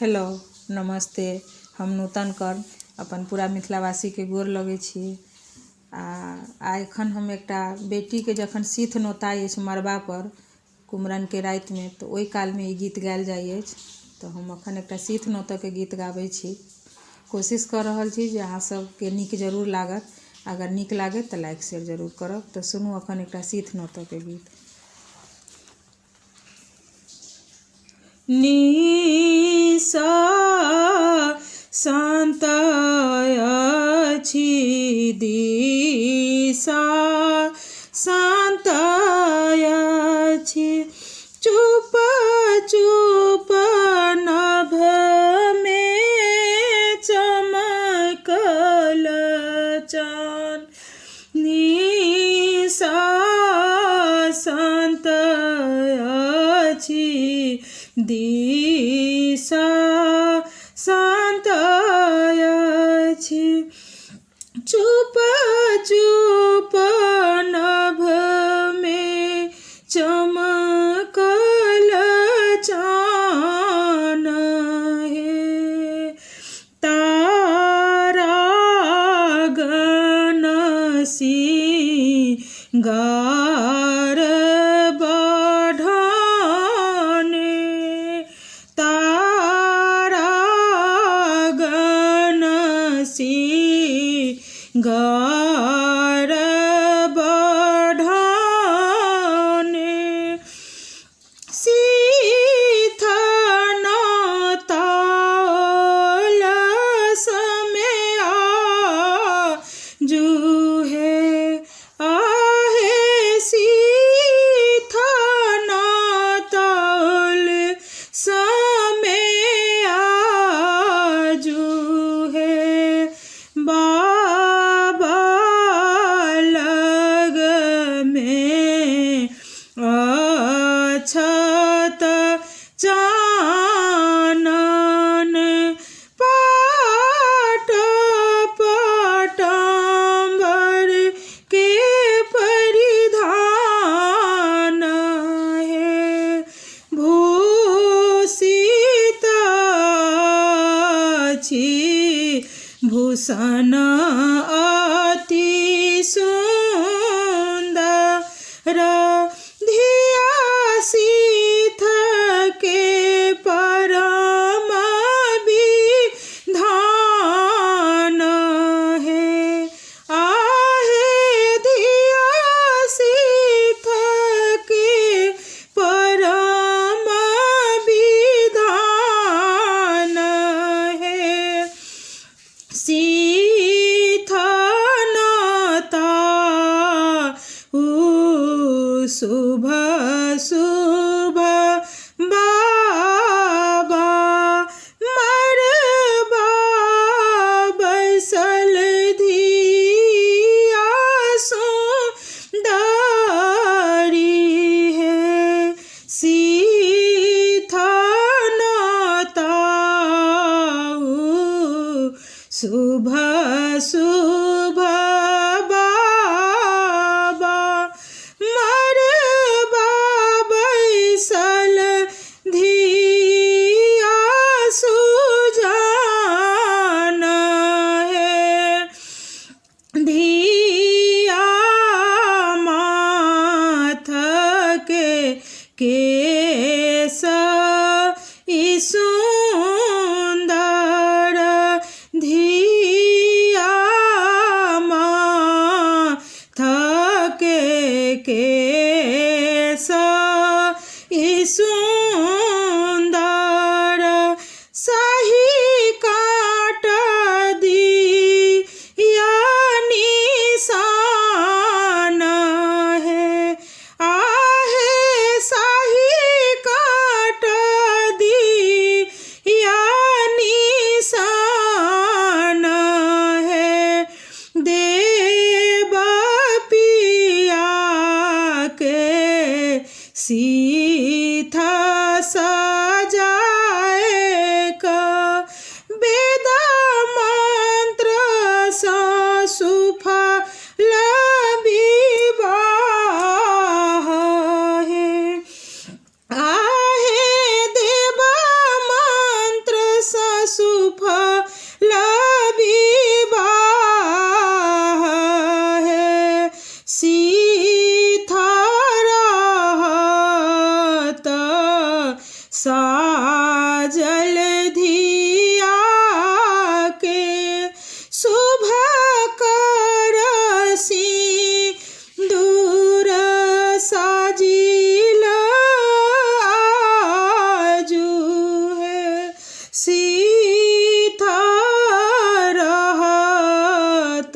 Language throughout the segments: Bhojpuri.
हेलो नमस्ते। हम नूतन कर अपन पूरा मिथिलावासी के गोर लगे छी। एखन हम एकटा बेटी के जखन सीथ नोताई अछि मरबा पर कुमरन के राति में, तो ओहि काल में ई गीत गायल जाइ अछि। तो हम अखन एकटा सीथ नोतऽ के गीत गाबै छी। कोशिश कर रहल छी जे अहाँ सबके नीक जरूर लागत। अगर नीक लागे तो लाइक शेयर जरूर करब। तो सुनू अखन एकटा सीथ नोतऽ के गीत। निसा शांत अछि दिशा शांत अछि, चुप चुप नभ में चमकल चान। निसा शांत अछि दिशा शांत अछि, चुप चुप नभ में चमकल चान हे। तारा गण सिंगार सिंगार बढ़ाने, सीथ नोताओल समय जूहे आहे। सीथ नोताओल समय जूहे, बाबा लग में अछत चानन, पाट पटांबर के परिधान है। भूषित अछि भूषण अति सुंदर, धिया सीथ के परम विधान है। आहे धिया सीथ के परम विधान है। सीथ नोताऊ शुभ शुभ बाबा मरबा बैसल धिया सुंदरी है। सीथ नोताऊ शुभ शुभ बाबा मरबा बैसल धिया सुजान है। धिया माथ के केस सुंदर, धिया साजल धिया के शुभ कर सिंदूर साजिल आजू है सीता रहत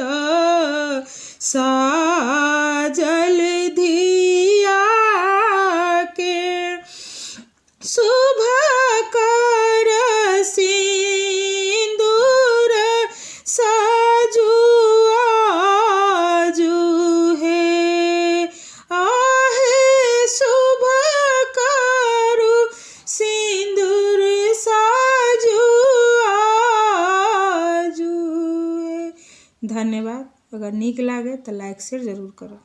साजल धिया के शुभ कर सिंदूर साजू आजू है आहे शुभ करू सिंदूर साजू आजू है। धन्यवाद। अगर नीक लागे तो लाइक शेयर जरूर करो।